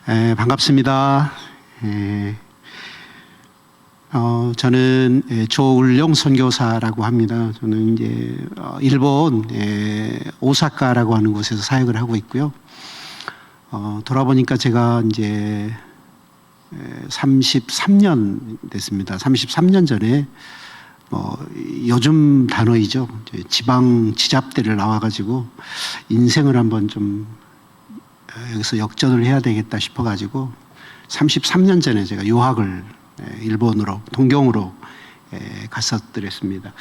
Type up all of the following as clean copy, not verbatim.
반갑습니다. 저는 조울용 선교사라고 합니다. 저는 이제 일본 오사카라고 하는 곳에서 사역을 하고 있고요. 돌아보니까 제가 이제 33년 됐습니다. 33년 전에 요즘 단어이죠. 지방 지잡대를 나와가지고 인생을 한번 좀 여기서 역전을 해야 되겠다 싶어가지고 33년 전에 제가 유학을 일본으로 동경으로 갔었더랬습니다.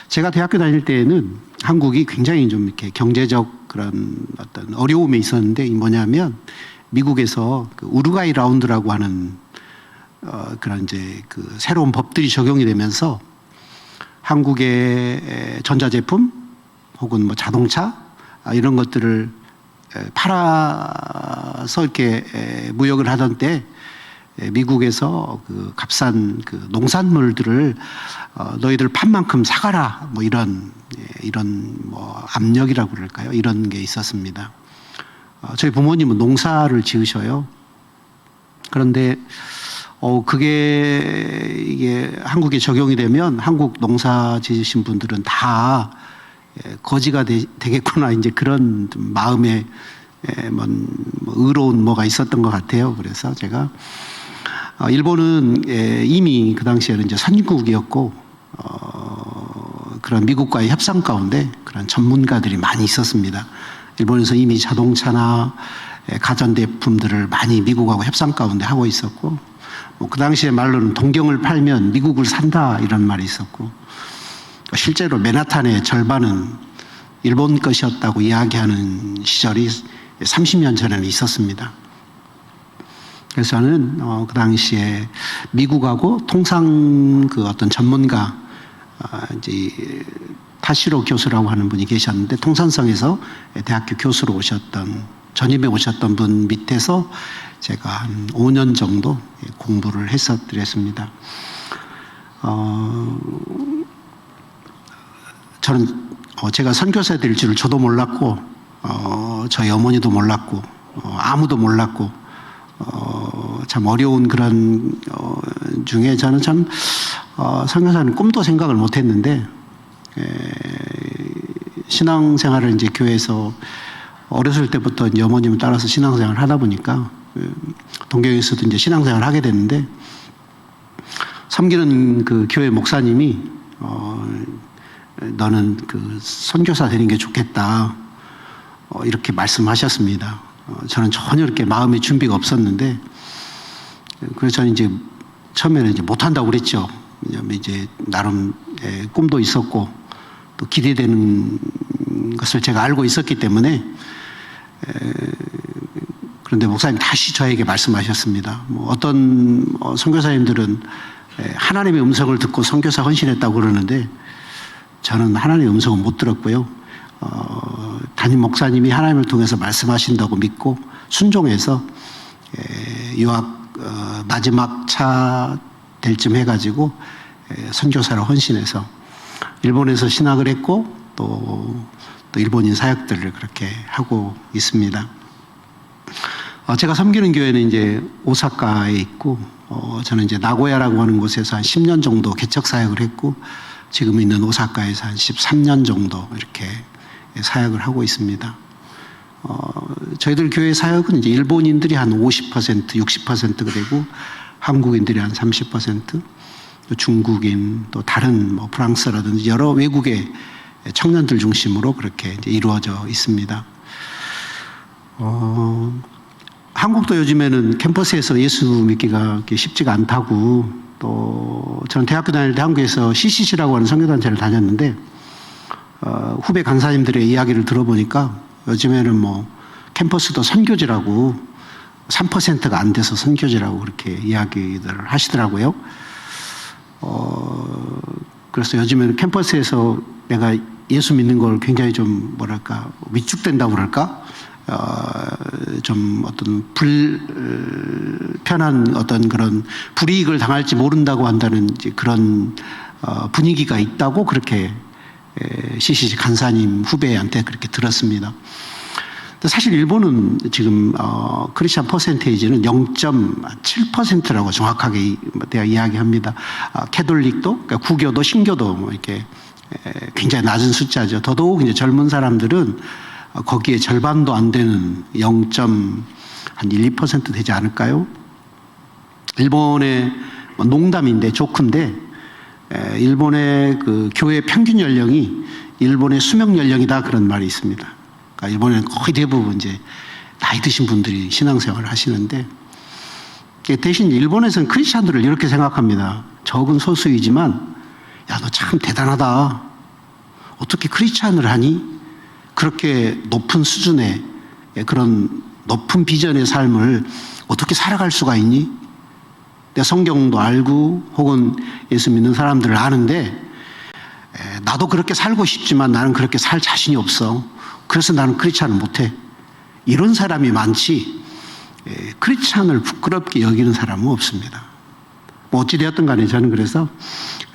제가 대학교 다닐 때에는 한국이 굉장히 좀 이렇게 경제적 그런 어떤 어려움에 있었는데 이 뭐냐면 미국에서 그 우루과이 라운드라고 하는 그런 이제 그 새로운 법들이 적용이 되면서 한국의 전자제품 혹은 뭐 자동차 이런 것들을 팔아서 이렇게 무역을 하던 때 미국에서 그 값싼 그 농산물들을 너희들 판 만큼 사가라 뭐 이런 뭐 압력이라고 그럴까요? 이런 게 있었습니다. 저희 부모님은 농사를 지으셔요. 그런데 그게 이게 한국에 적용이 되면 한국 농사 지으신 분들은 다 거지가 되겠구나 이제 그런 좀 마음에 뭐 의로운 뭐가 있었던 것 같아요. 그래서 제가 일본은 이미 그 당시에는 이제 선진국이었고 그런 미국과의 협상 가운데 그런 전문가들이 많이 있었습니다. 일본에서 이미 자동차나 가전제품들을 많이 미국하고 협상 가운데 하고 있었고 그 당시에 말로는 동경을 팔면 미국을 산다 이런 말이 있었고 실제로 맨하탄의 절반은 일본 것이었다고 이야기하는 시절이 30년 전에는 있었습니다. 그래서 저는 그 당시에 미국하고 통상 그 어떤 전문가 이제 타시로 교수라고 하는 분이 계셨는데 통산성에서 대학교 교수로 오셨던 전임에 오셨던 분 밑에서 제가 한 5년 정도 공부를 했었더랬습니다. 저는 제가 선교사 될 줄을 저도 몰랐고 저희 어머니도 몰랐고 아무도 몰랐고 참 어려운 그런 중에 저는 참 선교사는 꿈도 생각을 못했는데 신앙생활을 이제 교회에서 어렸을 때부터 이제 어머님을 따라서 신앙생활을 하다 보니까 동경에서도 이제 신앙생활을 하게 됐는데 섬기는 그 교회 목사님이 너는 그 선교사 되는 게 좋겠다 이렇게 말씀하셨습니다. 저는 전혀 이렇게 마음의 준비가 없었는데 그래서 저는 이제 처음에는 이제 못한다고 그랬죠. 왜냐하면 이제 나름 꿈도 있었고 또 기대되는 것을 제가 알고 있었기 때문에 그런데 목사님 다시 저에게 말씀하셨습니다. 뭐 어떤 선교사님들은 하나님의 음성을 듣고 선교사 헌신했다고 그러는데 저는 하나님의 음성은 못 들었고요. 담임 목사님이 하나님을 통해서 말씀하신다고 믿고 순종해서 유학 마지막 차 될 쯤 해가지고 선교사로 헌신해서 일본에서 신학을 했고 또 일본인 사역들을 그렇게 하고 있습니다. 제가 섬기는 교회는 이제 오사카에 있고 저는 이제 나고야라고 하는 곳에서 한 10년 정도 개척 사역을 했고 지금 있는 오사카에서 한 13년 정도 이렇게 사역을 하고 있습니다. 저희들 교회 사역은 이제 일본인들이 한 50%, 60%가 되고 한국인들이 한 30%, 또 중국인, 또 다른 뭐 프랑스라든지 여러 외국의 청년들 중심으로 그렇게 이제 이루어져 있습니다. 한국도 요즘에는 캠퍼스에서 예수 믿기가 쉽지가 않다고 또 저는 대학교 다닐 때 한국에서 CCC라고 하는 선교단체를 다녔는데 후배 강사님들의 이야기를 들어보니까 요즘에는 뭐 캠퍼스도 선교지라고 3%가 안 돼서 선교지라고 그렇게 이야기들을 하시더라고요. 그래서 요즘에는 캠퍼스에서 내가 예수 믿는 걸 굉장히 좀 뭐랄까 위축된다고 그럴까? 좀 어떤 불편한 어떤 그런 불이익을 당할지 모른다고 한다는 이제 그런 분위기가 있다고 그렇게 CCC 간사님 후배한테 그렇게 들었습니다. 근데 사실 일본은 지금 크리스천 퍼센테이지는 0.7%라고 정확하게 내가 이야기합니다. 캐톨릭도, 그러니까 구교도, 신교도 뭐 이렇게 굉장히 낮은 숫자죠. 더더욱 이제 젊은 사람들은 거기에 절반도 안 되는 0.1~2% 되지 않을까요? 일본의 농담인데 조크인데 일본의 그 교회 평균 연령이 일본의 수명 연령이다 그런 말이 있습니다. 그러니까 일본에는 거의 대부분 이제 나이 드신 분들이 신앙생활을 하시는데 대신 일본에서는 크리스찬들을 이렇게 생각합니다. 적은 소수이지만 야, 너 참 대단하다. 어떻게 크리스찬을 하니? 그렇게 높은 수준의 그런 높은 비전의 삶을 어떻게 살아갈 수가 있니? 내가 성경도 알고 혹은 예수 믿는 사람들을 아는데 나도 그렇게 살고 싶지만 나는 그렇게 살 자신이 없어. 그래서 나는 크리스찬을 못해. 이런 사람이 많지 크리스찬을 부끄럽게 여기는 사람은 없습니다. 뭐 어찌되었든 간에 저는 그래서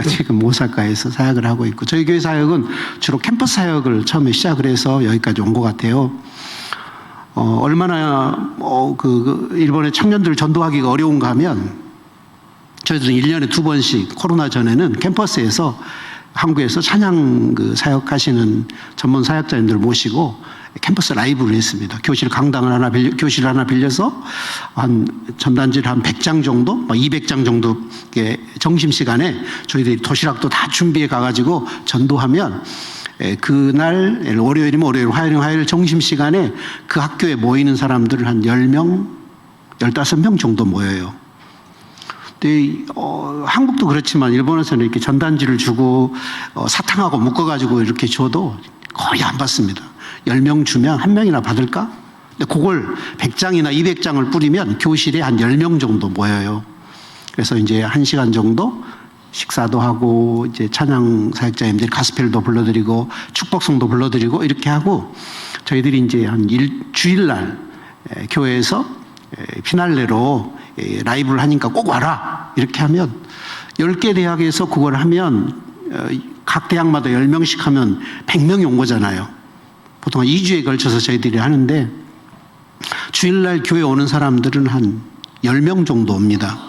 지금 오사카에서 사역을 하고 있고 저희 교회 사역은 주로 캠퍼스 사역을 처음에 시작을 해서 여기까지 온 것 같아요. 얼마나 일본의 청년들을 전도하기가 어려운가 하면 저희들은 1년에 2번씩 코로나 전에는 캠퍼스에서 한국에서 찬양 사역하시는 전문 사역자님들 모시고 캠퍼스 라이브를 했습니다. 교실 하나 빌려서 한 전단지를 한 100장 정도, 200장 정도 점심시간에 저희들이 도시락도 다 준비해 가가지고 전도하면 그날 월요일이면 월요일, 화요일이면 화요일 점심시간에 그 학교에 모이는 사람들을 한 10명, 15명 정도 모여요. 한국도 그렇지만 일본에서는 이렇게 전단지를 주고 사탕하고 묶어가지고 이렇게 줘도 거의 안 받습니다. 10명 주면 1명이나 받을까? 근데 그걸 100장이나 200장을 뿌리면 교실에 한 10명 정도 모여요. 그래서 이제 1시간 정도 식사도 하고 이제 찬양 사역자님들이 가스펠도 불러드리고 축복성도 불러드리고 이렇게 하고 저희들이 이제 한 주일날 교회에서 피날레로 라이브를 하니까 꼭 와라 이렇게 하면 10개 대학에서 그걸 하면 각 대학마다 10명씩 하면 100명이 온 거잖아요. 보통 한 2주에 걸쳐서 저희들이 하는데 주일날 교회 오는 사람들은 한 10명 정도 옵니다.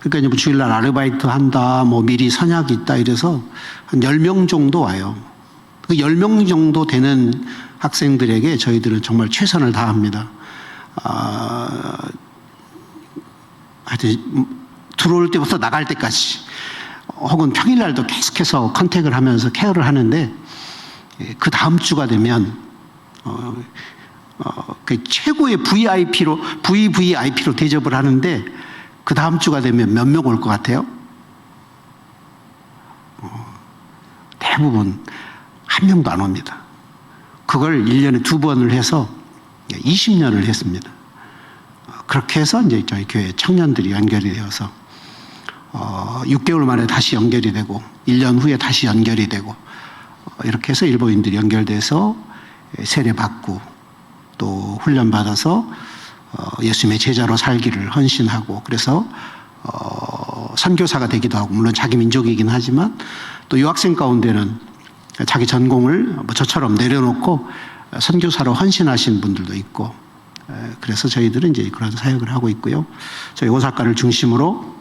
그러니까 뭐 주일날 아르바이트 한다, 뭐 미리 선약이 있다 이래서 한 10명 정도 와요. 그 10명 정도 되는 학생들에게 저희들은 정말 최선을 다합니다. 하여튼 들어올 때부터 나갈 때까지 혹은 평일날도 계속해서 컨택을 하면서 케어를 하는데 그 다음 주가 되면 그 최고의 VVIP로 대접을 하는데 그 다음 주가 되면 몇 명 올 것 같아요? 대부분 한 명도 안 옵니다. 그걸 1년에 2번을 해서 20년을 했습니다. 그렇게 해서 이제 저희 교회 청년들이 연결이 되어서 6개월 만에 다시 연결이 되고 1년 후에 다시 연결이 되고 이렇게 해서 일본인들이 연결돼서 세례받고 또 훈련받아서 예수님의 제자로 살기를 헌신하고 그래서 선교사가 되기도 하고 물론 자기 민족이긴 하지만 또 유학생 가운데는 자기 전공을 저처럼 내려놓고 선교사로 헌신하신 분들도 있고 그래서 저희들은 이제 그런 사역을 하고 있고요. 저희 오사카를 중심으로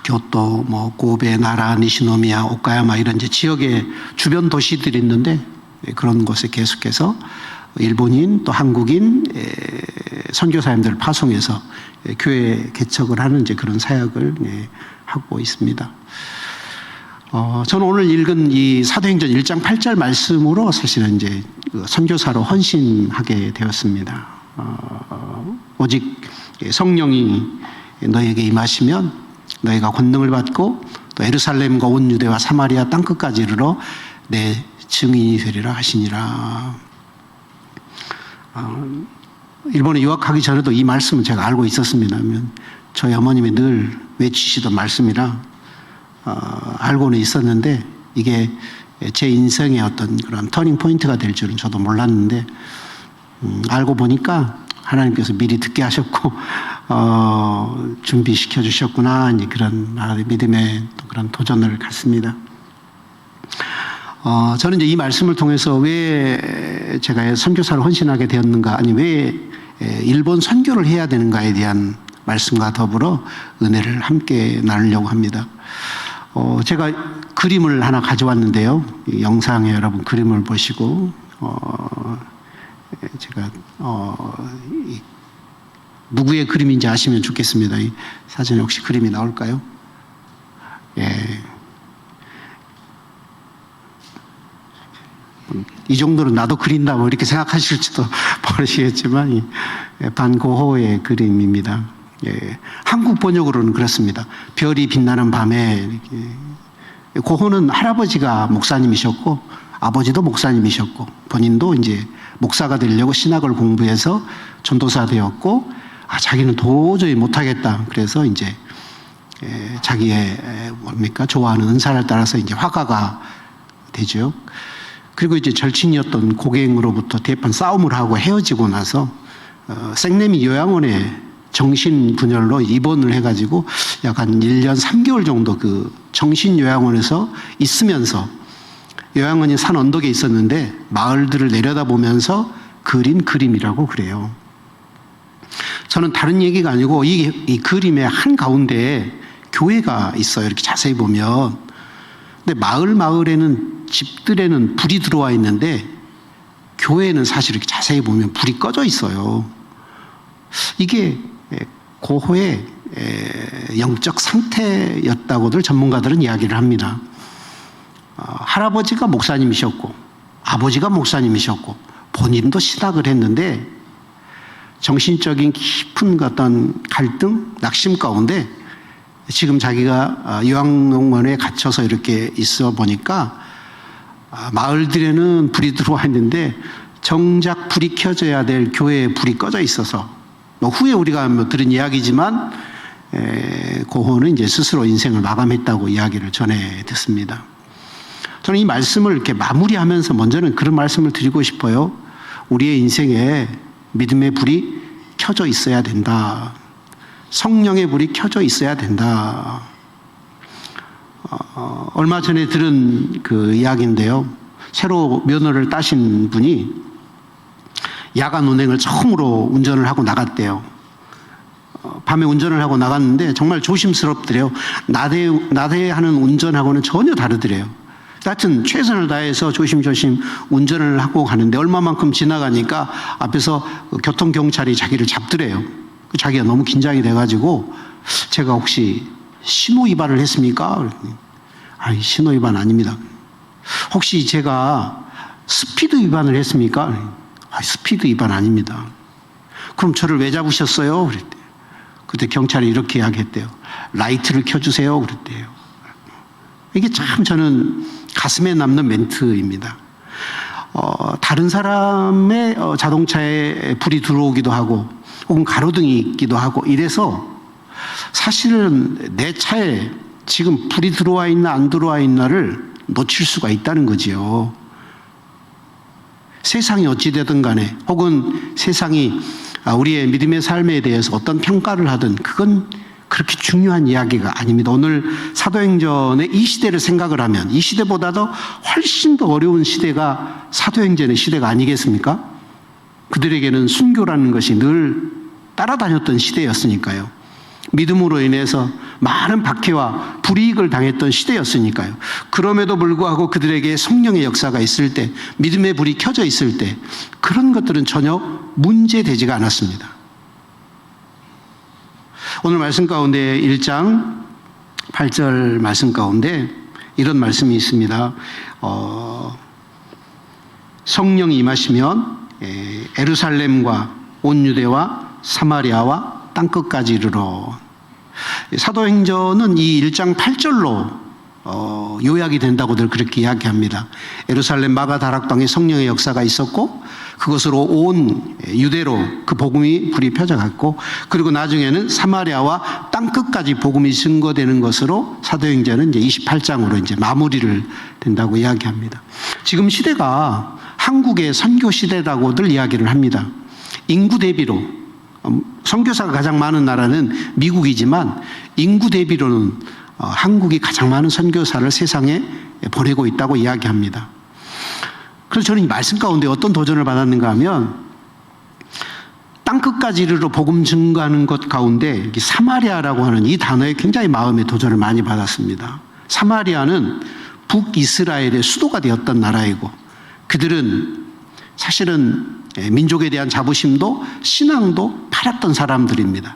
교토, 고베, 나라, 니시노미야, 오카야마 이런 이제 지역의 주변 도시들이 있는데 그런 곳에 계속해서 일본인 또 한국인 선교사님들을 파송해서 교회 개척을 하는 이제 그런 사역을 하고 있습니다. 저는 오늘 읽은 이 사도행전 1장 8절 말씀으로 사실은 이제 선교사로 헌신하게 되었습니다. 오직 성령이 너에게 임하시면 너희가 권능을 받고 또 예루살렘과 온 유대와 사마리아 땅끝까지 이르러 내 증인이 되리라 하시니라. 일본에 유학하기 전에도 이 말씀은 제가 알고 있었습니다. 저희 어머님이 늘 외치시던 말씀이라 알고는 있었는데 이게 제 인생의 어떤 그런 터닝 포인트가 될 줄은 저도 몰랐는데 알고 보니까 하나님께서 미리 듣게 하셨고 준비시켜 주셨구나 이제 그런 믿음의 그런 도전을 갖습니다. 저는 이제 이 말씀을 통해서 왜 제가 선교사를 헌신하게 되었는가, 아니 왜 일본 선교를 해야 되는가에 대한 말씀과 더불어 은혜를 함께 나누려고 합니다. 제가 그림을 하나 가져왔는데요. 이 영상에 여러분 그림을 보시고 제가 누구의 그림인지 아시면 좋겠습니다. 이 사진에 혹시 그림이 나올까요? 예. 이 정도는 나도 그린다 뭐 이렇게 생각하실지도 모르시겠지만 반 고흐의 그림입니다. 예. 한국 번역으로는 그렇습니다. 별이 빛나는 밤에 이렇게. 고흐는 할아버지가 목사님이셨고 아버지도 목사님이셨고 본인도 이제 목사가 되려고 신학을 공부해서 전도사 되었고 자기는 도저히 못하겠다. 그래서 이제 자기의 좋아하는 은사를 따라서 이제 화가가 되죠. 그리고 이제 절친이었던 고객으로부터 대판 싸움을 하고 헤어지고 나서 생내미 요양원에 정신분열로 입원을 해가지고 약 한 1년 3개월 정도 그 정신요양원에서 있으면서 요양원이 산 언덕에 있었는데 마을들을 내려다보면서 그린 그림이라고 그래요. 저는 다른 얘기가 아니고 이 그림의 한가운데에 교회가 있어요. 이렇게 자세히 보면. 근데 마을에는 집들에는 불이 들어와 있는데 교회에는 사실 이렇게 자세히 보면 불이 꺼져 있어요. 이게 고흐의 영적 상태였다고들 전문가들은 이야기를 합니다. 할아버지가 목사님이셨고 아버지가 목사님이셨고 본인도 신학을 했는데 정신적인 깊은 어떤 갈등, 낙심 가운데 지금 자기가 요양원에 갇혀서 이렇게 있어 보니까 마을들에는 불이 들어와 있는데 정작 불이 켜져야 될 교회에 불이 꺼져 있어서 후에 우리가 들은 이야기지만 고흐는 이제 스스로 인생을 마감했다고 이야기를 전해 듣습니다. 저는 이 말씀을 이렇게 마무리하면서 먼저는 그런 말씀을 드리고 싶어요. 우리의 인생에 믿음의 불이 켜져 있어야 된다. 성령의 불이 켜져 있어야 된다. 얼마 전에 들은 그 이야기인데요. 새로 면허를 따신 분이 야간 운행을 처음으로 운전을 하고 나갔대요. 밤에 운전을 하고 나갔는데 정말 조심스럽더래요. 낮에 하는 운전하고는 전혀 다르더래요. 하여튼 최선을 다해서 조심조심 운전을 하고 가는데 얼마만큼 지나가니까 앞에서 교통경찰이 자기를 잡더래요. 자기가 너무 긴장이 돼가지고 제가 혹시 신호 위반을 했습니까? 아니, 신호 위반 아닙니다. 혹시 제가 스피드 위반을 했습니까? 스피드 위반 아닙니다. 그럼 저를 왜 잡으셨어요? 그랬대요. 그때 경찰이 이렇게 이야기했대요. 라이트를 켜주세요. 그랬대요. 이게 참 저는 가슴에 남는 멘트입니다. 다른 사람의 자동차에 불이 들어오기도 하고 혹은 가로등이 있기도 하고 이래서 사실은 내 차에 지금 불이 들어와 있나 안 들어와 있나를 놓칠 수가 있다는 거지요. 세상이 어찌되든 간에 혹은 세상이 우리의 믿음의 삶에 대해서 어떤 평가를 하든 그건 그렇게 중요한 이야기가 아닙니다. 오늘 사도행전의 이 시대를 생각을 하면 이 시대보다도 훨씬 더 어려운 시대가 사도행전의 시대가 아니겠습니까? 그들에게는 순교라는 것이 늘 따라다녔던 시대였으니까요. 믿음으로 인해서 많은 박해와 불이익을 당했던 시대였으니까요. 그럼에도 불구하고 그들에게 성령의 역사가 있을 때, 믿음의 불이 켜져 있을 때 그런 것들은 전혀 문제되지가 않았습니다. 오늘 말씀 가운데 1장 8절 말씀 가운데 이런 말씀이 있습니다. 성령이 임하시면 예루살렘과 온 유대와 사마리아와 땅끝까지 이르러. 사도행전은 이 1장 8절로 요약이 된다고들 그렇게 이야기합니다. 예루살렘 마가다락 땅에 성령의 역사가 있었고 그것으로 온 유대로 그 복음이 불이 펴져갔고 그리고 나중에는 사마리아와 땅끝까지 복음이 증거되는 것으로 사도행전은 이제 28장으로 이제 마무리를 된다고 이야기합니다. 지금 시대가 한국의 선교 시대라고들 이야기를 합니다. 인구 대비로 선교사가 가장 많은 나라는 미국이지만 인구 대비로는 한국이 가장 많은 선교사를 세상에 보내고 있다고 이야기합니다. 그래서 저는 이 말씀 가운데 어떤 도전을 받았는가 하면 땅끝까지 이르러 복음 증거하는 것 가운데 사마리아라고 하는 이 단어에 굉장히 마음의 도전을 많이 받았습니다. 사마리아는 북이스라엘의 수도가 되었던 나라이고 그들은 사실은 민족에 대한 자부심도 신앙도 팔았던 사람들입니다.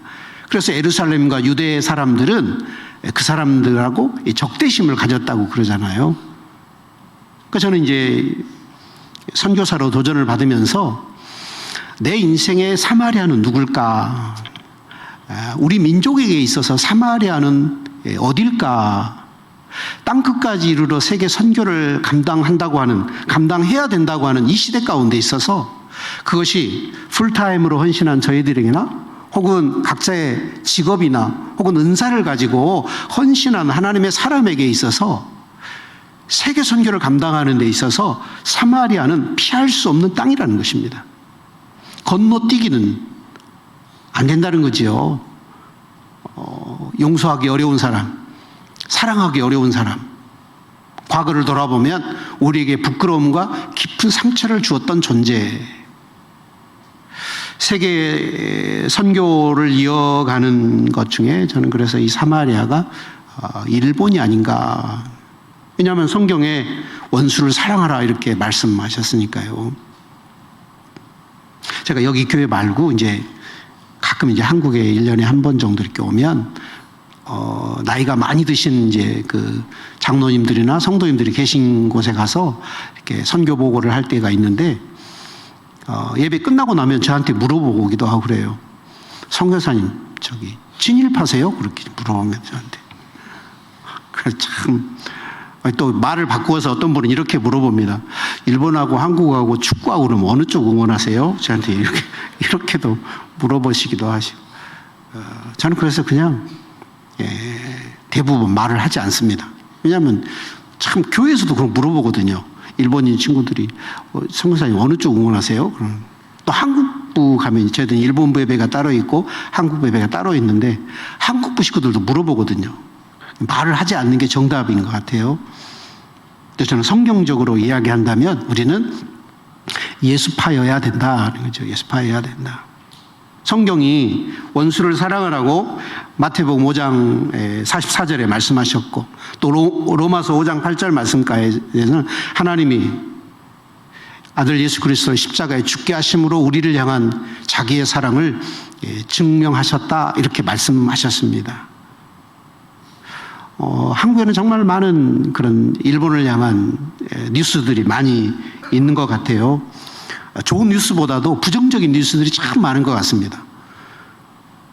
그래서 예루살렘과 유대 사람들은 그 사람들하고 적대심을 가졌다고 그러잖아요. 그러니까 저는 이제 선교사로 도전을 받으면서 내 인생의 사마리아는 누굴까? 우리 민족에게 있어서 사마리아는 어딜까? 땅끝까지 이르러 세계 선교를 감당해야 된다고 하는 이 시대 가운데 있어서 그것이 풀타임으로 헌신한 저희들에게나 혹은 각자의 직업이나 혹은 은사를 가지고 헌신한 하나님의 사람에게 있어서 세계 선교를 감당하는 데 있어서 사마리아는 피할 수 없는 땅이라는 것입니다. 건너뛰기는 안 된다는 거지요. 용서하기 어려운 사람, 사랑하기 어려운 사람, 과거를 돌아보면 우리에게 부끄러움과 깊은 상처를 주었던 존재. 세계 선교를 이어가는 것 중에 저는 그래서 이 사마리아가 일본이 아닌가. 왜냐하면 성경에 원수를 사랑하라 이렇게 말씀하셨으니까요. 제가 여기 교회 말고 이제 가끔 이제 한국에 1년에 한 번 정도 이렇게 오면 나이가 많이 드신 이제 그 장로님들이나 성도님들이 계신 곳에 가서 이렇게 선교 보고를 할 때가 있는데 예배 끝나고 나면 저한테 물어보고 오기도 하고 그래요. 선교사님 저기 친일파세요? 그렇게 물어보면 저한테. 그래서 참 또 말을 바꾸어서 어떤 분은 이렇게 물어봅니다. 일본하고 한국하고 축구하고 그러면 어느 쪽 응원하세요? 저한테 이렇게도 물어보시기도 하시고 저는 그래서 그냥 대부분 말을 하지 않습니다. 왜냐하면 참 교회에서도 그런 물어보거든요. 일본인 친구들이 선교사님 어느 쪽 응원하세요? 그럼 또 한국부 가면 저희들은 일본부 예배가 따로 있고 한국부 예배가 따로 있는데 한국부 식구들도 물어보거든요. 말을 하지 않는 게 정답인 것 같아요. 그래서 저는 성경적으로 이야기한다면 우리는 예수파여야 된다는 거죠. 예수파여야 된다. 성경이 원수를 사랑하라고 마태복음 5장 44절에 말씀하셨고 또 로마서 5장 8절 말씀까지는 하나님이 아들 예수 그리스도를 십자가에 죽게 하심으로 우리를 향한 자기의 사랑을 증명하셨다 이렇게 말씀하셨습니다. 한국에는 정말 많은 그런 일본을 향한 뉴스들이 많이 있는 것 같아요. 좋은 뉴스보다도 부정적인 뉴스들이 참 많은 것 같습니다.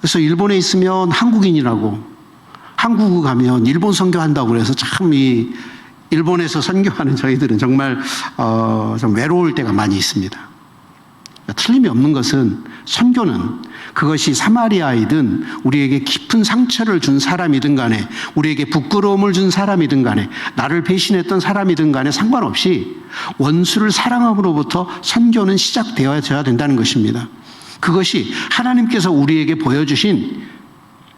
그래서 일본에 있으면 한국인이라고, 한국 가면 일본 선교한다고 그래서 참 이 일본에서 선교하는 저희들은 정말 좀 외로울 때가 많이 있습니다. 틀림이 없는 것은 선교는 그것이 사마리아이든 우리에게 깊은 상처를 준 사람이든 간에 우리에게 부끄러움을 준 사람이든 간에 나를 배신했던 사람이든 간에 상관없이 원수를 사랑함으로부터 선교는 시작되어야 된다는 것입니다. 그것이 하나님께서 우리에게 보여주신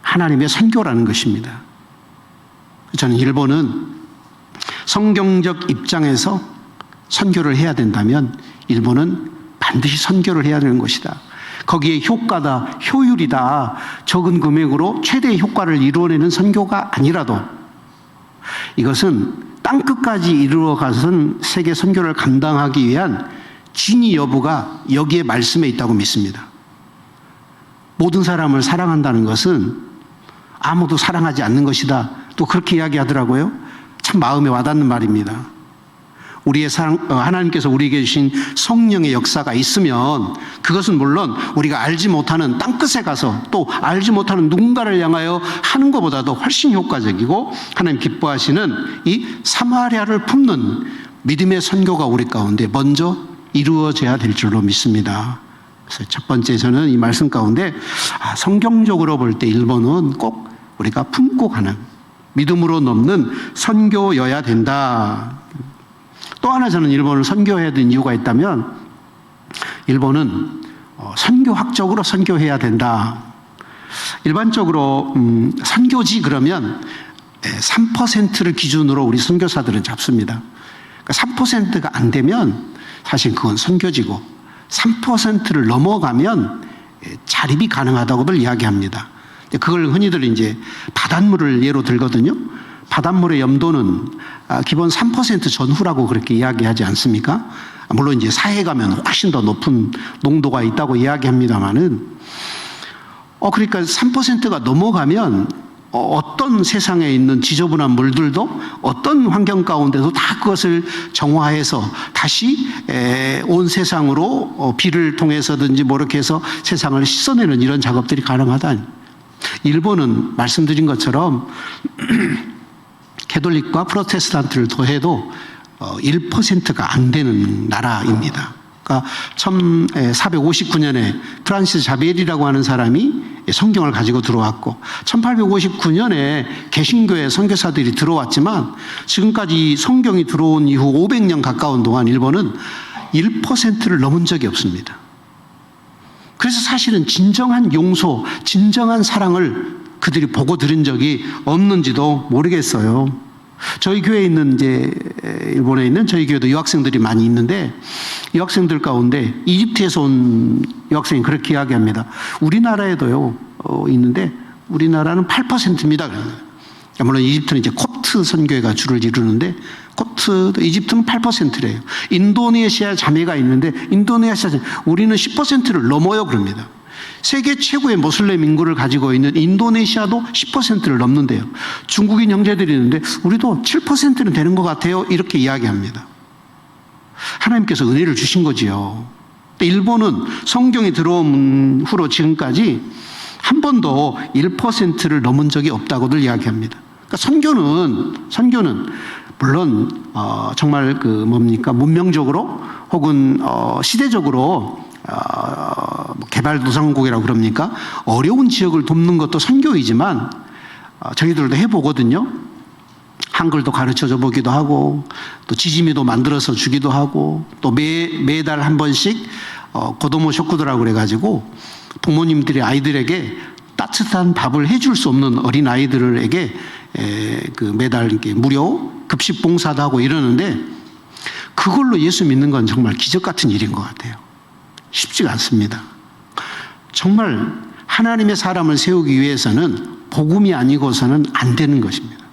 하나님의 선교라는 것입니다. 저는 일본은 성경적 입장에서 선교를 해야 된다면 일본은 반드시 선교를 해야 되는 것이다. 거기에 효과다, 효율이다, 적은 금액으로 최대의 효과를 이루어내는 선교가 아니라도 이것은 땅끝까지 이르러가선 세계 선교를 감당하기 위한 진위 여부가 여기에 말씀에 있다고 믿습니다. 모든 사람을 사랑한다는 것은 아무도 사랑하지 않는 것이다. 또 그렇게 이야기하더라고요. 참 마음에 와닿는 말입니다. 우리의 하나님께서 우리에게 주신 성령의 역사가 있으면 그것은 물론 우리가 알지 못하는 땅끝에 가서 또 알지 못하는 누군가를 향하여 하는 것보다도 훨씬 효과적이고 하나님 기뻐하시는 이 사마리아를 품는 믿음의 선교가 우리 가운데 먼저 이루어져야 될 줄로 믿습니다. 그래서 첫 번째 저는 이 말씀 가운데 성경적으로 볼 때 일본은 꼭 우리가 품고 가는 믿음으로 넘는 선교여야 된다. 또 하나 저는 일본을 선교해야 되는 이유가 있다면 일본은 선교학적으로 선교해야 된다. 일반적으로 선교지 그러면 3%를 기준으로 우리 선교사들은 잡습니다. 그러니까 3%가 안 되면 사실 그건 선교지고 3%를 넘어가면 자립이 가능하다고들 이야기합니다. 그걸 흔히들 이제 바닷물을 예로 들거든요. 바닷물의 염도는 기본 3% 전후라고 그렇게 이야기하지 않습니까? 물론 이제 사해 가면 훨씬 더 높은 농도가 있다고 이야기합니다만은, 그러니까 3%가 넘어가면 어떤 세상에 있는 지저분한 물들도 어떤 환경 가운데서 다 그것을 정화해서 다시 온 세상으로 비를 통해서든지 뭐 이렇게 해서 세상을 씻어내는 이런 작업들이 가능하다. 일본은 말씀드린 것처럼 캐톨릭과 프로테스탄트를 더해도 1%가 안 되는 나라입니다. 그러니까 1459년에 프란시스 자비엘이라고 하는 사람이 성경을 가지고 들어왔고 1859년에 개신교의 선교사들이 들어왔지만 지금까지 성경이 들어온 이후 500년 가까운 동안 일본은 1%를 넘은 적이 없습니다. 그래서 사실은 진정한 용서, 진정한 사랑을 그들이 보고 들은 적이 없는지도 모르겠어요. 저희 교회에 있는 이제 일본에 있는 저희 교회도 유학생들이 많이 있는데 유학생들 가운데 이집트에서 온 유학생이 그렇게 이야기합니다. 우리나라에도요 있는데 우리나라는 8%입니다. 물론 이집트는 이제 콥트 선교회가 주를 이루는데 이집트는 8%래요. 인도네시아 자매가 있는데 인도네시아 자매, 우리는 10%를 넘어요 그럽니다. 세계 최고의 모슬렘 인구를 가지고 있는 인도네시아도 10%를 넘는데요. 중국인 형제들이 있는데 우리도 7%는 되는 것 같아요. 이렇게 이야기합니다. 하나님께서 은혜를 주신 거지요. 일본은 성경이 들어온 후로 지금까지 한 번도 1%를 넘은 적이 없다고들 이야기합니다. 그러니까 선교는 물론 정말 문명적으로 혹은 시대적으로 개발도상국이라고 그럽니까? 어려운 지역을 돕는 것도 선교이지만 저희들도 해보거든요. 한글도 가르쳐줘 보기도 하고 또 지지미도 만들어서 주기도 하고 또 매달 한 번씩 고도모 쇼쿠드라고 그래가지고 부모님들이 아이들에게 따뜻한 밥을 해줄 수 없는 어린 아이들에게 매달 이렇게 무료 급식 봉사도 하고 이러는데 그걸로 예수 믿는 건 정말 기적 같은 일인 것 같아요. 쉽지가 않습니다. 정말 하나님의 사람을 세우기 위해서는 복음이 아니고서는 안 되는 것입니다.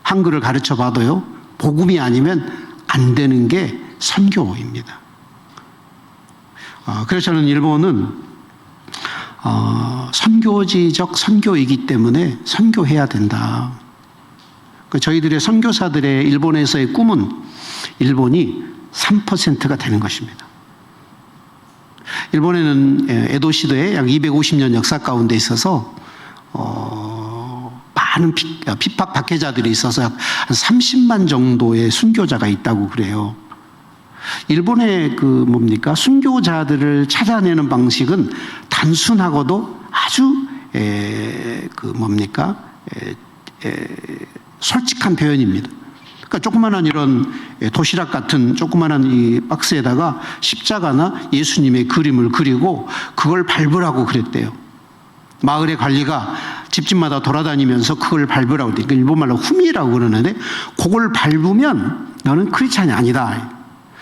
한글을 가르쳐 봐도요, 복음이 아니면 안 되는 게 선교입니다. 그래서 저는 일본은 선교지적 선교이기 때문에 선교해야 된다. 저희들의 선교사들의 일본에서의 꿈은 일본이 3%가 되는 것입니다. 일본에는 에도 시대에 약 250년 역사 가운데 있어서 많은 핍박 박해자들이 있어서 한 30만 정도의 순교자가 있다고 그래요. 일본의 순교자들을 찾아내는 방식은 단순하고도 아주 솔직한 표현입니다. 그러니까 조그만한 이런 도시락 같은 조그만한 이 박스에다가 십자가나 예수님의 그림을 그리고 그걸 밟으라고 그랬대요. 마을의 관리가 집집마다 돌아다니면서 그걸 밟으라고 그러니까 일본말로 후미라고 그러는데 그걸 밟으면 너는 크리스찬이 아니다.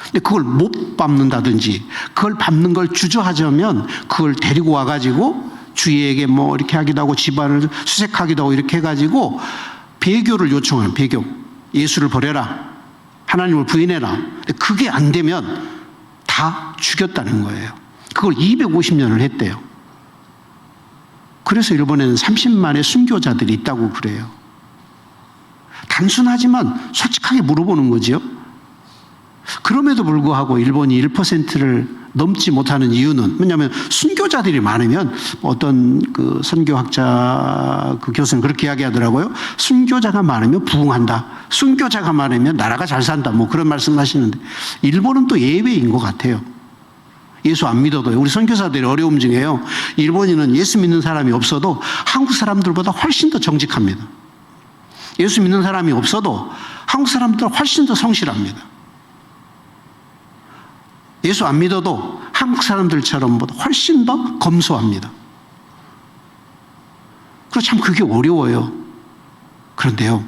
근데 그걸 못 밟는다든지 그걸 밟는 걸 주저하자면 그걸 데리고 와가지고 주위에게 뭐 이렇게 하기도 하고 집안을 수색하기도 하고 이렇게 해가지고 배교를 요청하는 배교. 예수를 버려라. 하나님을 부인해라. 근데 그게 안 되면 다 죽였다는 거예요. 그걸 250년을 했대요. 그래서 일본에는 30만의 순교자들이 있다고 그래요. 단순하지만 솔직하게 물어보는 거지요. 그럼에도 불구하고 일본이 1%를 넘지 못하는 이유는 뭐냐면 순교자들이 많으면 어떤 선교학자 교수는 그렇게 이야기하더라고요. 순교자가 많으면 부흥한다. 순교자가 많으면 나라가 잘 산다. 뭐 그런 말씀을 하시는데 일본은 또 예외인 것 같아요. 예수 안 믿어도요. 우리 선교사들이 어려움 중에요. 일본인은 예수 믿는 사람이 없어도 한국 사람들보다 훨씬 더 정직합니다. 예수 믿는 사람이 없어도 한국 사람들은 훨씬 더 성실합니다. 예수 안 믿어도 한국 사람들처럼 훨씬 더 검소합니다. 그래서 참 그게 어려워요. 그런데요,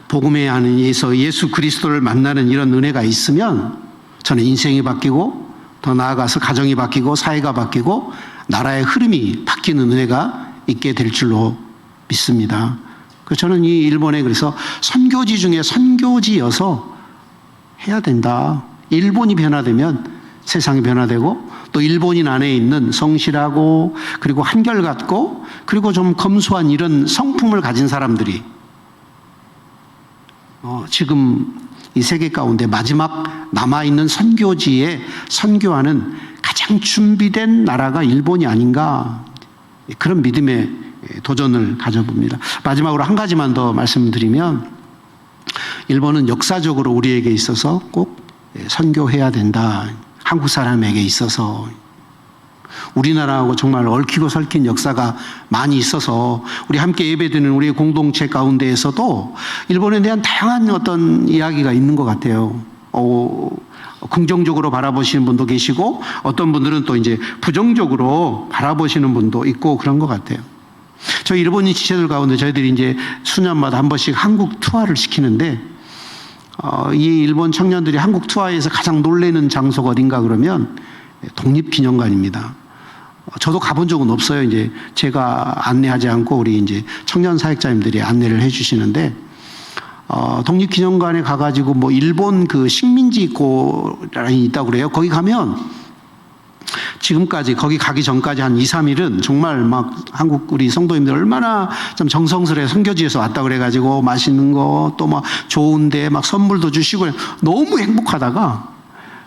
복음에 의해서 예수 그리스도를 만나는 이런 은혜가 있으면 저는 인생이 바뀌고 더 나아가서 가정이 바뀌고 사회가 바뀌고 나라의 흐름이 바뀌는 은혜가 있게 될 줄로 믿습니다. 그래서 저는 이 일본에 그래서 선교지 중에 선교지여서 해야 된다. 일본이 변화되면 세상이 변화되고 또 일본인 안에 있는 성실하고 그리고 한결같고 그리고 좀 검소한 이런 성품을 가진 사람들이 지금 이 세계 가운데 마지막 남아있는 선교지에 선교하는 가장 준비된 나라가 일본이 아닌가, 그런 믿음의 도전을 가져봅니다. 마지막으로 한 가지만 더 말씀드리면, 일본은 역사적으로 우리에게 있어서 꼭 선교해야 된다. 한국 사람에게 있어서 우리나라하고 정말 얽히고 설킨 역사가 많이 있어서 우리 함께 예배드리는 우리의 공동체 가운데에서도 일본에 대한 다양한 어떤 이야기가 있는 것 같아요. 긍정적으로 바라보시는 분도 계시고 어떤 분들은 또 이제 부정적으로 바라보시는 분도 있고 그런 것 같아요. 저희 일본인 지체들 가운데 저희들이 이제 수년마다 한 번씩 한국 투어를 시키는데 이 일본 청년들이 한국 투어에서 가장 놀라는 장소가 어딘가 그러면 독립기념관입니다. 저도 가본 적은 없어요. 이제 제가 안내하지 않고 우리 이제 청년 사역자님들이 안내를 해주시는데, 독립기념관에 가가지고 뭐 일본 그 식민지 있고라니 있다고 그래요. 거기 가면 지금까지 거기 가기 전까지 한 2, 3일은 정말 막 한국 우리 성도님들 얼마나 좀 정성스레 선교지에서 왔다 그래가지고 맛있는 거 또 막 좋은데 막 선물도 주시고 너무 행복하다가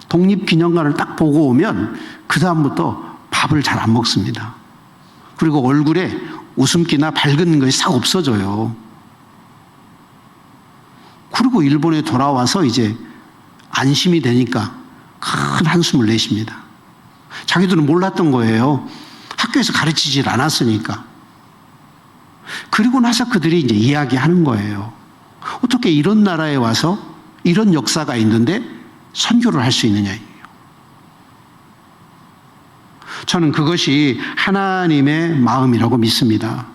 독립기념관을 딱 보고 오면 그 다음부터 밥을 잘 안 먹습니다. 그리고 얼굴에 웃음기나 밝은 것이 싹 없어져요. 그리고 일본에 돌아와서 이제 안심이 되니까 큰 한숨을 내쉽니다. 자기들은 몰랐던 거예요. 학교에서 가르치질 않았으니까. 그리고 나서 그들이 이제 이야기하는 거예요. 어떻게 이런 나라에 와서 이런 역사가 있는데 선교를 할 수 있느냐. 저는 그것이 하나님의 마음이라고 믿습니다.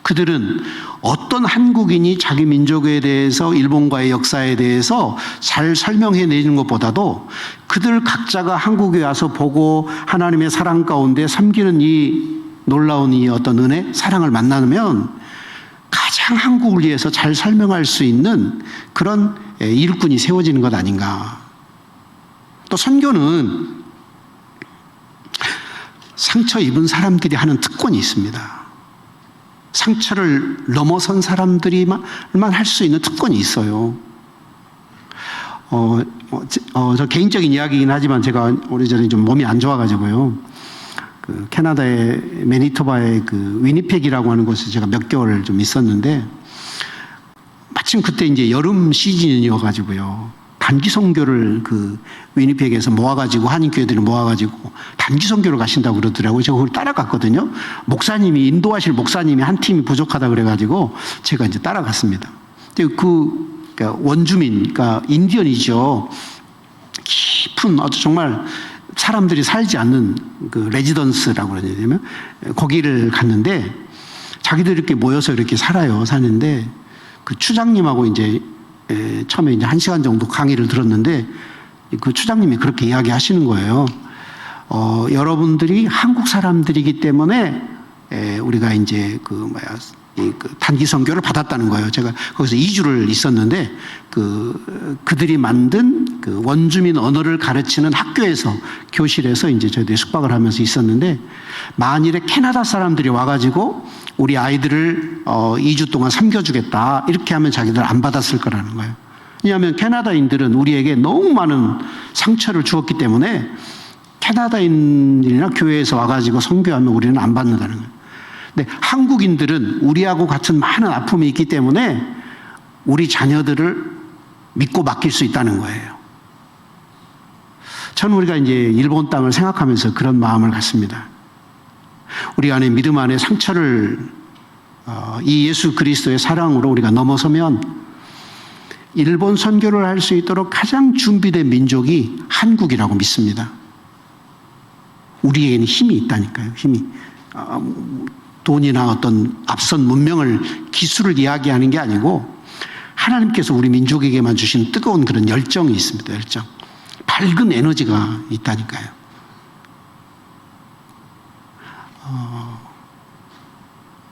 그들은 어떤 한국인이 자기 민족에 대해서 일본과의 역사에 대해서 잘 설명해 내는 것보다도 그들 각자가 한국에 와서 보고 하나님의 사랑 가운데 섬기는 이 놀라운 이 어떤 은혜, 사랑을 만나면 가장 한국을 위해서 잘 설명할 수 있는 그런 일꾼이 세워지는 것 아닌가. 또 선교는 상처 입은 사람들이 하는 특권이 있습니다. 상처를 넘어선 사람들이만 할 수 있는 특권이 있어요. 저 개인적인 이야기이긴 하지만 제가 오래전에 좀 몸이 안 좋아가지고요. 그 캐나다의 매니토바의 그 위니펙이라고 하는 곳에 제가 몇 개월 좀 있었는데, 마침 그때 이제 여름 시즌이어가지고요. 단기 선교를 그 위니펙에서 모아가지고 한인교회들을 모아가지고 단기 선교를 가신다고 그러더라고요. 제가 그걸 따라갔거든요. 목사님이 인도하실 목사님이 한 팀이 부족하다 그래가지고 제가 이제 따라갔습니다. 그러니까 원주민, 그러니까 인디언이죠. 깊은 아주 정말 사람들이 살지 않는 그 레지던스라고 그러냐 되면 거기를 갔는데 자기들 이렇게 모여서 이렇게 사는데 그 추장님하고 이제 처음에 이제 1시간 정도 강의를 들었는데 그 추장님이 그렇게 이야기하시는 거예요. 여러분들이 한국 사람들이기 때문에 우리가 이제 그 단기 선교를 받았다는 거예요. 제가 거기서 2주를 있었는데 그들이 만든 그 원주민 언어를 가르치는 학교에서 교실에서 이제 저희들이 숙박을 하면서 있었는데, 만일에 캐나다 사람들이 와가지고 우리 아이들을 2주 동안 섬겨주겠다 이렇게 하면 자기들 안 받았을 거라는 거예요. 왜냐하면 캐나다인들은 우리에게 너무 많은 상처를 주었기 때문에 캐나다인들이나 교회에서 와가지고 선교하면 우리는 안 받는다는 거예요. 근데 한국인들은 우리하고 같은 많은 아픔이 있기 때문에 우리 자녀들을 믿고 맡길 수 있다는 거예요. 저는 우리가 이제 일본 땅을 생각하면서 그런 마음을 갖습니다. 우리 안에 믿음 안에 상처를 이 예수 그리스도의 사랑으로 우리가 넘어서면 일본 선교를 할 수 있도록 가장 준비된 민족이 한국이라고 믿습니다. 우리에게는 힘이 있다니까요. 힘이. 돈이나 어떤 앞선 문명을, 기술을 이야기하는 게 아니고 하나님께서 우리 민족에게만 주신 뜨거운 그런 열정이 있습니다. 열정. 밝은 에너지가 있다니까요.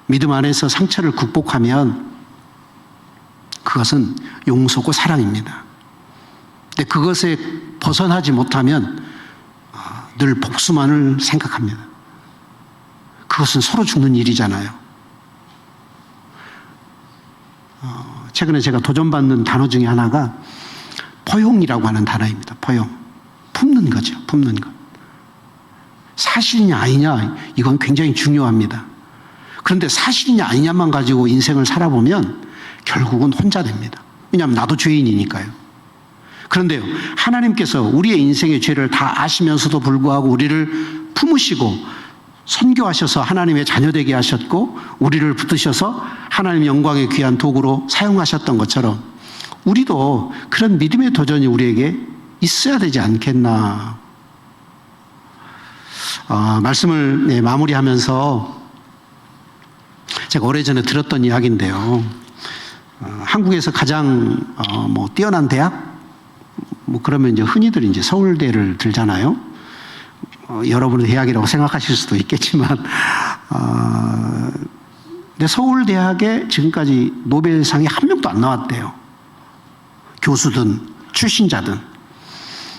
믿음 안에서 상처를 극복하면 그것은 용서고 사랑입니다. 근데 그것에 벗어나지 못하면 늘 복수만을 생각합니다. 그것은 서로 죽는 일이잖아요. 최근에 제가 도전받는 단어 중에 하나가 포용이라고 하는 단어입니다. 포용. 품는 거죠. 품는 것. 사실이냐 아니냐 이건 굉장히 중요합니다. 그런데 사실이냐 아니냐만 가지고 인생을 살아보면 결국은 혼자 됩니다. 왜냐하면 나도 죄인이니까요. 그런데요, 하나님께서 우리의 인생의 죄를 다 아시면서도 불구하고 우리를 품으시고 선교하셔서 하나님의 자녀되게 하셨고 우리를 붙드셔서 하나님 영광의 귀한 도구로 사용하셨던 것처럼 우리도 그런 믿음의 도전이 우리에게 있어야 되지 않겠나. 말씀을 마무리하면서 제가 오래전에 들었던 이야기인데요. 한국에서 가장 뛰어난 대학? 그러면 이제 흔히들 이제 서울대를 들잖아요. 여러분은 대학이라고 생각하실 수도 있겠지만, 근데 서울대학에 지금까지 노벨상이 한 명도 안 나왔대요. 교수든 출신자든.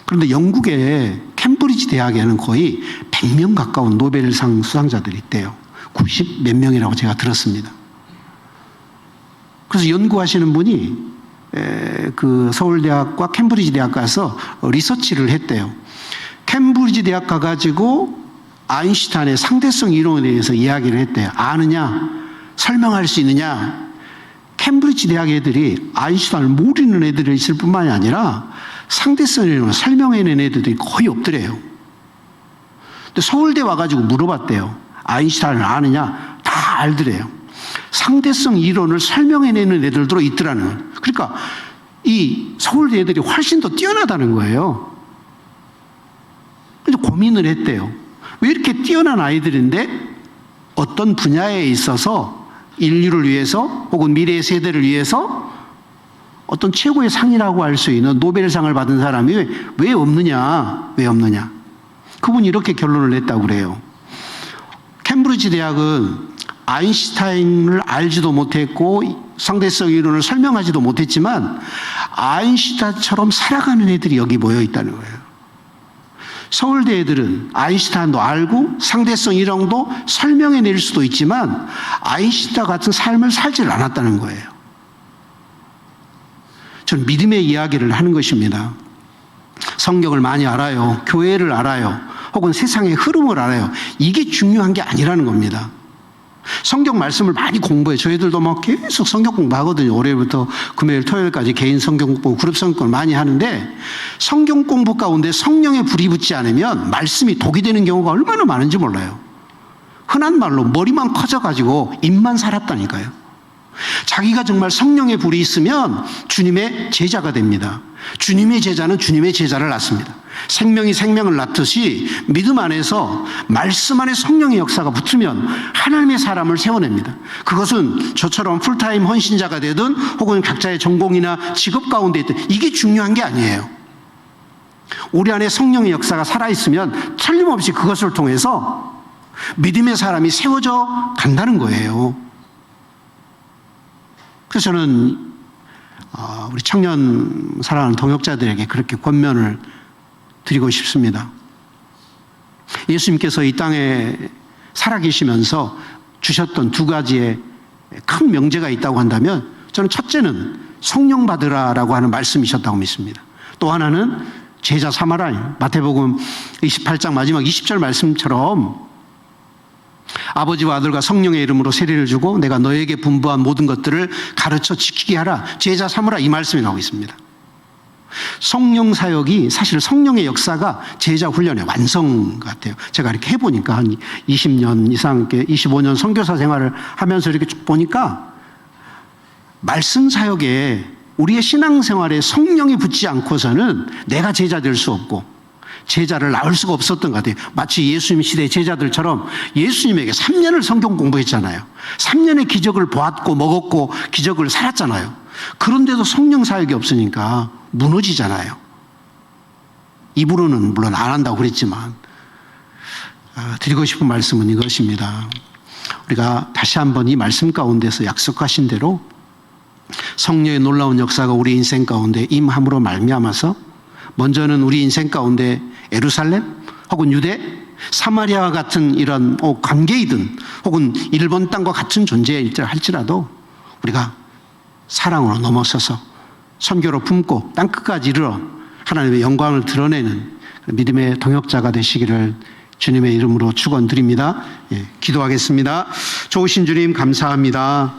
그런데 영국의 캠브리지 대학에는 거의 100명 가까운 노벨상 수상자들이 있대요. 90 몇 명이라고 제가 들었습니다. 그래서 연구하시는 분이 그 서울대학과 캠브리지 대학 가서 리서치를 했대요. 캠브리지 대학 가가지고 아인슈타인의 상대성 이론에 대해서 이야기를 했대요. 아느냐? 설명할 수 있느냐? 캠브리지 대학 애들이 아인슈타인을 모르는 애들이 있을 뿐만이 아니라 상대성 이론을 설명해낸 애들이 거의 없더래요. 근데 서울대 와가지고 물어봤대요. 아인슈타인을 아느냐? 다 알더래요. 상대성 이론을 설명해내는 애들도 있더라는 거예요. 그러니까 이 서울대 애들이 훨씬 더 뛰어나다는 거예요. 그래서 고민을 했대요. 왜 이렇게 뛰어난 아이들인데 어떤 분야에 있어서 인류를 위해서 혹은 미래의 세대를 위해서 어떤 최고의 상이라고 할 수 있는 노벨상을 받은 사람이 왜 없느냐? 왜 없느냐? 그분이 이렇게 결론을 냈다고 그래요. 캠브리지 대학은 아인슈타인을 알지도 못했고 상대성 이론을 설명하지도 못했지만 아인슈타인처럼 살아가는 애들이 여기 모여 있다는 거예요. 서울대 애들은 아인슈타인도 알고 상대성 이론도 설명해낼 수도 있지만 아인슈타인 같은 삶을 살지를 않았다는 거예요. 저는 믿음의 이야기를 하는 것입니다. 성경을 많이 알아요. 교회를 알아요. 혹은 세상의 흐름을 알아요. 이게 중요한 게 아니라는 겁니다. 성경 말씀을 많이 공부해요. 저희들도 막 계속 성경 공부하거든요. 올해부터 금요일, 토요일까지 개인 성경 공부, 그룹 성경을 많이 하는데 성경 공부 가운데 성령의 불이 붙지 않으면 말씀이 독이 되는 경우가 얼마나 많은지 몰라요. 흔한 말로 머리만 커져가지고 입만 살았다니까요. 자기가 정말 성령의 불이 있으면 주님의 제자가 됩니다. 주님의 제자는 주님의 제자를 낳습니다. 생명이 생명을 낳듯이 믿음 안에서 말씀 안에 성령의 역사가 붙으면 하나님의 사람을 세워냅니다. 그것은 저처럼 풀타임 헌신자가 되든 혹은 각자의 전공이나 직업 가운데 있든 이게 중요한 게 아니에요. 우리 안에 성령의 역사가 살아있으면 틀림없이 그것을 통해서 믿음의 사람이 세워져 간다는 거예요. 그래서 저는 우리 청년 사랑하는 동역자들에게 그렇게 권면을 드리고 싶습니다. 예수님께서 이 땅에 살아계시면서 주셨던 두 가지의 큰 명제가 있다고 한다면 저는 첫째는 성령 받으라라고 하는 말씀이셨다고 믿습니다. 또 하나는 제자 삼아라. 마태복음 28장 마지막 20절 말씀처럼 아버지와 아들과 성령의 이름으로 세례를 주고 내가 너에게 분부한 모든 것들을 가르쳐 지키게 하라. 제자 삼으라. 이 말씀이 나오고 있습니다. 성령 사역이 사실 성령의 역사가 제자 훈련의 완성 같아요. 제가 이렇게 해보니까 한 20년 이상, 25년 선교사 생활을 하면서 이렇게 쭉 보니까 말씀 사역에 우리의 신앙생활에 성령이 붙지 않고서는 내가 제자 될 수 없고 제자를 낳을 수가 없었던 것 같아요. 마치 예수님 시대의 제자들처럼 예수님에게 3년을 성경 공부했잖아요. 3년의 기적을 보았고 먹었고 기적을 살았잖아요. 그런데도 성령 사역이 없으니까 무너지잖아요. 입으로는 물론 안 한다고 그랬지만 드리고 싶은 말씀은 이것입니다. 우리가 다시 한번 이 말씀 가운데서 약속하신 대로 성령의 놀라운 역사가 우리 인생 가운데 임함으로 말미암아서 먼저는 우리 인생 가운데 예루살렘 혹은 유대, 사마리아와 같은 이런 관계이든 혹은 일본 땅과 같은 존재일지 할지라도 우리가 사랑으로 넘어서서 선교로 품고 땅끝까지 이르러 하나님의 영광을 드러내는 믿음의 동역자가 되시기를 주님의 이름으로 축원드립니다. 기도하겠습니다. 좋으신 주님 감사합니다.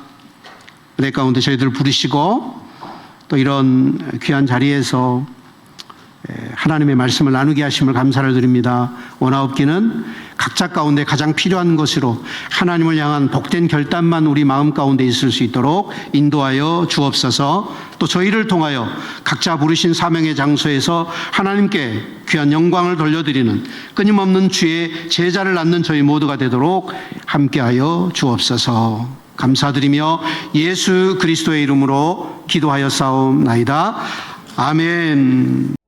은혜 가운데 저희들 부르시고 또 이런 귀한 자리에서 하나님의 말씀을 나누게 하심을 감사를 드립니다. 원하옵기는 각자 가운데 가장 필요한 것으로 하나님을 향한 복된 결단만 우리 마음 가운데 있을 수 있도록 인도하여 주옵소서. 또 저희를 통하여 각자 부르신 사명의 장소에서 하나님께 귀한 영광을 돌려드리는 끊임없는 주의 제자를 낳는 저희 모두가 되도록 함께하여 주옵소서. 감사드리며 예수 그리스도의 이름으로 기도하여 싸움나이다. 아멘.